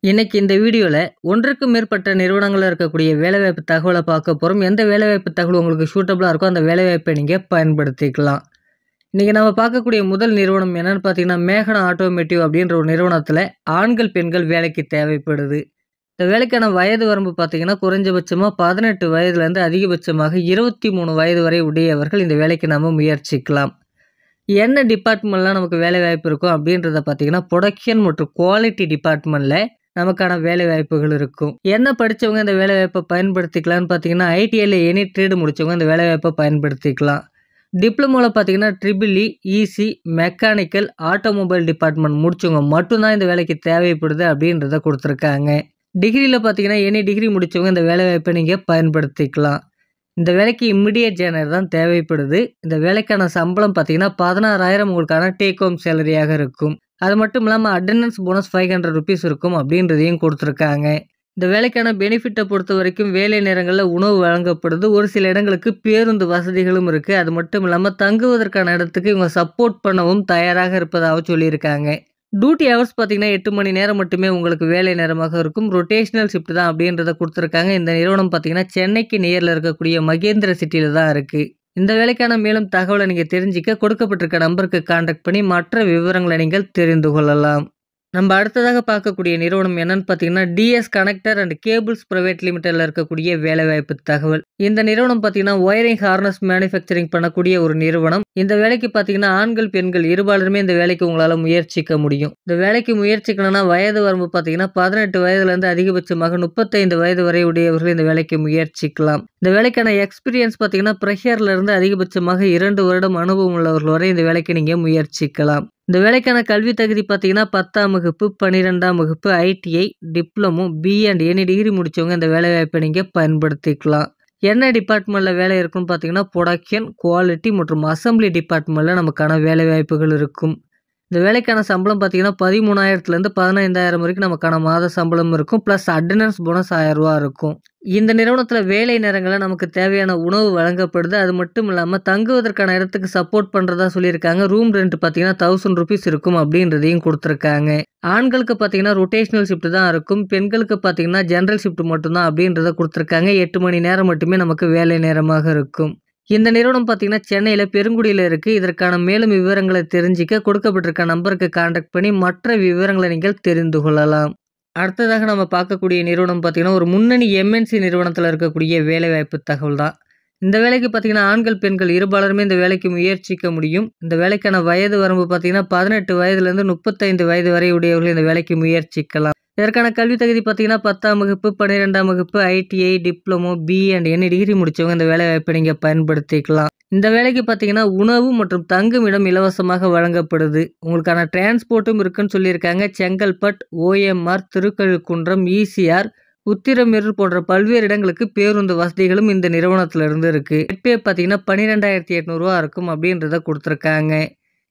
இன்னைக்கு இந்த வீடியோல ஒன்றுக்கும் மேற்பட்ட நிறுவனங்கள்ல இருக்கக்கூடிய வேலைவாய்ப்பு தகவல பார்க்க போறோம். எந்த வேலைவாய்ப்பு தகவல் உங்களுக்கு சூட்டபிளா இருக்கோ அந்த வேலைவாய்ப்பை நீங்க பயன்படுத்திக்கலாம். இன்னைக்கு நம்ம பார்க்கக்கூடிய முதல் நிறுவனம் என்னன்னு பார்த்தீங்கன்னா, மேகனா ஆட்டோமேட்டிவ் அப்படின்ற ஒரு நிறுவனத்துல ஆண்கள், பெண்கள் வேலைக்கு தேவைப்படுது. இந்த வேலைக்கான வயது வரம்பு பார்த்தீங்கன்னா, குறைஞ்சபட்சமா 18 வயதிலிருந்து அதிகபட்சமாக 23 வயது வரை உடையவர்கள் இந்த வேலைக்கு நாம முயற்சிக்கலாம். என்ன டிபார்ட்மெண்ட்லாம் நமக்கு வேலைவாய்ப்பு இருக்கும் அப்படின்றத பார்த்தீங்கன்னா, புரொடக்ஷன் மற்றும் குவாலிட்டி டிபார்ட்மெண்ட்ல நமக்கான வேலைவாய்ப்புகள் இருக்கும். என்ன படிச்சவங்க இந்த வேலைவாய்ப்பை பயன்படுத்திக்கலாம்னு பார்த்தீங்கன்னா, ஐடிஐல எனி ட்ரேடு முடிச்சவங்க இந்த வேலைவாய்ப்பை பயன்படுத்திக்கலாம். டிப்ளமோல பார்த்தீங்கன்னா, triple E, EC, mechanical, automobile department முடிச்சவங்க மட்டும் தான் இந்த வேலைக்கு தேவைப்படுது அப்படின்றத குடுத்துருக்காங்க. டிகிரில பார்த்தீங்கன்னா, எனி டிகிரி முடிச்சவங்க இந்த வேலைவாய்ப்பை நீங்க பயன்படுத்திக்கலாம். இந்த வேலைக்கு இமிடியேட் ஜாயினர் தான் தேவைப்படுது. இந்த வேலைக்கான சம்பளம் பார்த்தீங்கன்னா, 16,000 உங்களுக்கான டேக் ஹோம் சேலரியாக இருக்கும். அது மட்டும் இல்லாம அட்டெண்டன்ஸ் போனஸ் ₹500 இருக்கும் அப்படின்றதையும் குடுத்துருக்காங்க. இந்த வேலைக்கான பெனிஃபிட்ட பொறுத்தவரைக்கும் வேலை நேரங்கள்ல உணவு வழங்கப்படுது. ஒரு சில இடங்களுக்கு பேருந்து வசதிகளும் இருக்கு. அது மட்டும் இல்லாம தங்குவதற்கான இடத்துக்கு இவங்க சப்போர்ட் பண்ணவும் தயாராக இருப்பதாக சொல்லியிருக்காங்க. டியூட்டி ஹவர்ஸ் பார்த்தீங்கன்னா 8 மணி நேரம் மட்டுமே உங்களுக்கு வேலை நேரமாக இருக்கும். ரொட்டேஷனல் ஷிஃப்ட் தான் அப்படின்றத குடுத்துருக்காங்க. இந்த நிறுவனம் பார்த்தீங்கன்னா, சென்னைக்கு நியர்ல இருக்கக்கூடிய மகேந்திர சிட்டில தான் இருக்கு. இந்த வேலைக்கான மேலும் தகவலை நீங்க தெரிஞ்சுக்க கொடுக்கப்பட்டிருக்க நம்பருக்கு கான்டாக்ட் பண்ணி மற்ற விவரங்களை நீங்கள் தெரிந்து கொள்ளலாம். நம்ம அடுத்ததாக பார்க்கக்கூடிய நிறுவனம் என்னன்னு பார்த்தீங்கன்னா, DS connector and cables private லிமிடெட்ல இருக்கக்கூடிய வேலைவாய்ப்பு தகவல். இந்த நிறுவனம் பார்த்தீங்கன்னா, ஒயரிங் ஹார்னஸ் மேனுஃபேக்சரிங் பண்ணக்கூடிய ஒரு நிறுவனம். இந்த வேலைக்கு பார்த்தீங்கன்னா, ஆண்கள், பெண்கள் இருபாலருமே இந்த வேலைக்கு உங்களால முயற்சிக்க முடியும். இந்த வேலைக்கு முயற்சிக்கணும்னா வயது வரம்பு பார்த்தீங்கன்னா, 18 வயதுலேருந்து அதிகபட்சமாக 35 வயது வரை உடையவர்கள் இந்த வேலைக்கு முயற்சிக்கலாம். இந்த வேலைக்கான எக்ஸ்பீரியன்ஸ் பார்த்தீங்கன்னா, ப்ரெஷர்ல இருந்து அதிகபட்சமாக 2 வருடம் அனுபவம் உள்ளவர்கள் வரை இந்த வேலைக்கு நீங்க முயற்சிக்கலாம். இந்த வேலைக்கான கல்வி தகுதி பார்த்தீங்கன்னா, 10ஆம் வகுப்பு, 12ஆம் வகுப்பு, ITI, diploma, BA and any degree முடிச்சவங்க இந்த வேலைவாய்ப்பை நீங்க பயன்படுத்திக்கலாம். என்ன டிபார்ட்மெண்ட்ல வேலை இருக்குன்னு பார்த்தீங்கன்னா, புரொடக்ஷன், குவாலிட்டி மற்றும் அசெம்பிளி டிபார்ட்மெண்ட்ல நமக்கான வேலைவாய்ப்புகள் இருக்கும். இந்த வேலைக்கான சம்பளம் பார்த்தீங்கன்னா, 13,000லேருந்து 15,000 வரைக்கும் நமக்கான மாத சம்பளம் இருக்கும். பிளஸ் அட்டெண்டன்ஸ் போனஸ் ₹1000 இருக்கும். இந்த நிறுவனத்துல வேலை நேரங்கள்ல நமக்கு தேவையான உணவு வழங்கப்படுது. அது மட்டும் இல்லாம தங்குவதற்கான இடத்துக்கு சப்போர்ட் பண்றதா சொல்லியிருக்காங்க. ரூம் ரெண்ட் பார்த்தீங்கன்னா ₹1000 இருக்கும் அப்படின்றதையும் குடுத்துருக்காங்க. ஆண்களுக்கு பார்த்தீங்கன்னா ரொட்டேஷனல் ஷிஃப்ட் தான் இருக்கும். பெண்களுக்கு பார்த்தீங்கன்னா ஜெனரல் ஷிஃப்ட் மட்டும் தான் அப்படின்றத குடுத்துருக்காங்க. 8 மணி நேரம் மட்டுமே நமக்கு வேலை நேரமாக இருக்கும். இந்த நிறுவனம் பார்த்தீங்கன்னா, சென்னையில பெருங்குடியில இருக்கு. இதற்கான மேலும் விவரங்களை தெரிஞ்சுக்க கொடுக்கப்பட்டிருக்க நம்பருக்கு கான்டாக்ட் பண்ணி மற்ற விவரங்களை நீங்கள் தெரிந்து கொள்ளலாம். அடுத்ததாக நம்ம பார்க்கக்கூடிய நிறுவனம் பார்த்தீங்கன்னா, ஒரு முன்னணி எம்என்சி நிறுவனத்துல இருக்கக்கூடிய வேலைவாய்ப்பு தகவல் தான். இந்த வேலைக்கு பார்த்தீங்கன்னா, ஆண்கள், பெண்கள் இருபாலருமே இந்த வேலைக்கு முயற்சிக்க முடியும். இந்த வேலைக்கான வயது வரம்பு பார்த்தீங்கன்னா, 18 வயதிலிருந்து 35 வயது வரை உடையவர்கள் இந்த வேலைக்கு முயற்சிக்கலாம். இதற்கான கல்வி தகுதி பார்த்தீங்கன்னா, 10ஆம் வகுப்பு, 12ஆம் வகுப்பு, ITI, diploma, BA and any degree முடிச்சவங்க இந்த வேலைவாய்ப்பை நீங்க பயன்படுத்திக்கலாம். இந்த வேலைக்கு பார்த்தீங்கன்னா, உணவு மற்றும் தங்குமிடம் இலவசமாக வழங்கப்படுது. உங்களுக்கான டிரான்ஸ்போர்ட்டும் இருக்குன்னு சொல்லியிருக்காங்க. செங்கல்பட், ஓஎம்ஆர், திருக்கழுக்குன்றம், ஈசிஆர், உத்திரமேரூர் போன்ற பல்வேறு இடங்களுக்கு பேருந்து வசதிகளும் இந்த நிறுவனத்துல இருந்து இருக்கு. பே பார்த்தீங்கன்னா, ₹12,800 இருக்கும் அப்படின்றத குடுத்துருக்காங்க.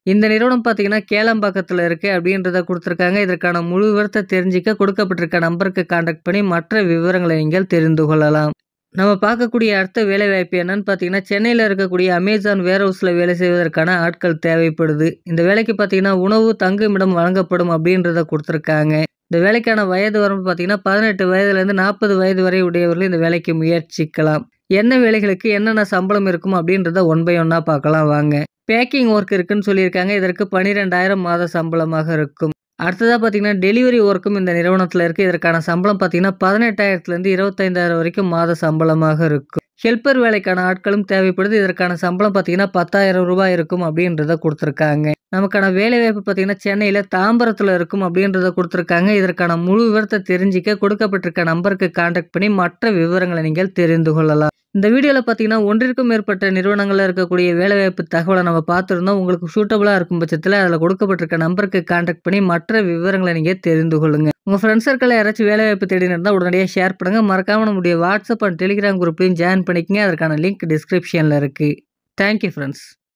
இந்த நிறுவனம் பார்த்தீங்கன்னா, கேளம்பாக்கத்துல இருக்கு அப்படின்றத குடுத்துருக்காங்க. இதற்கான முழு விவரத்த தெரிஞ்சுக்க கொடுக்கப்பட்டிருக்க நம்பருக்கு கான்டாக்ட் பண்ணி மற்ற விவரங்களை நீங்கள் தெரிந்து கொள்ளலாம். நம்ம பார்க்கக்கூடிய அடுத்த வேலைவாய்ப்பு என்னன்னு பார்த்தீங்கன்னா, சென்னையில இருக்கக்கூடிய அமேசான் வேர்ஹவுஸ்ல வேலை செய்வதற்கான ஆட்கள் தேவைப்படுது. இந்த வேலைக்கு பார்த்தீங்கன்னா, உணவு, தங்குமிடம் வழங்கப்படும் அப்படின்றத குடுத்துருக்காங்க. இந்த வேலைக்கான வயது வரம்பு பார்த்தீங்கன்னா, 18 வயதிலிருந்து 40 வயது வரை உடையவர்கள் இந்த வேலைக்கு முயற்சிக்கலாம். என்ன வேலைகளுக்கு என்னென்ன சம்பளம் இருக்கும் அப்படின்றத ஒன் பை ஒன்னா பார்க்கலாம் வாங்க. பேக்கிங் ஒர்க் இருக்குன்னு சொல்லியிருக்காங்க. இதற்கு 12,000 மாத சம்பளமாக இருக்கும். அடுத்ததா பார்த்தீங்கன்னா, டெலிவரி ஒர்க்கும் இந்த நிறுவனத்துல இருக்கு. இதற்கான சம்பளம் பார்த்தீங்கன்னா, 18,000லேருந்து 25,000 வரைக்கும் மாத சம்பளமாக இருக்கும். ஹெல்ப்பர் வேலைக்கான ஆட்களும் தேவைப்படுது. இதற்கான சம்பளம் பார்த்தீங்கன்னா, ₹10,000 இருக்கும் அப்படின்றத குடுத்துருக்காங்க. நமக்கான வேலைவாய்ப்பு பார்த்தீங்கன்னா, சென்னையில தாம்பரத்துல இருக்கும் அப்படின்றத குடுத்துருக்காங்க. இதற்கான முழு விவரத்த தெரிஞ்சுக்க கொடுக்கப்பட்டிருக்க நம்பருக்கு கான்டாக்ட் பண்ணி மற்ற விவரங்களை நீங்கள் தெரிந்து கொள்ளலாம். இந்த வீடியோல பார்த்தீங்கன்னா, ஒன்றிற்கும் மேற்பட்ட நிறுவனங்கள்ல இருக்கக்கூடிய வேலைவாய்ப்பு தகவலை நம்ம பார்த்துருந்தோம். உங்களுக்கு சூட்டபிளா இருக்கும் பட்சத்துல அதுல கொடுக்கப்பட்டிருக்க நம்பருக்கு கான்டாக்ட் பண்ணி மற்ற விவரங்களை நீங்க தெரிந்து கொள்ளுங்க. உங்க ஃப்ரெண்ட்ஸ் சர்க்கிள்ல யாராச்சும் வேலைவாய்ப்பு தேடின்னு இருந்தா உடனடியா ஷேர் பண்ணுங்க. மறக்காம நம்முடைய வாட்ஸ்அப் அண்ட் டெலிகிராம் குரூப்லயும் ஜாயின் பண்ணிக்கங்க. அதற்கான லிங்க் டிஸ்கிரிப்ஷன்ல இருக்கு. Thank you friends.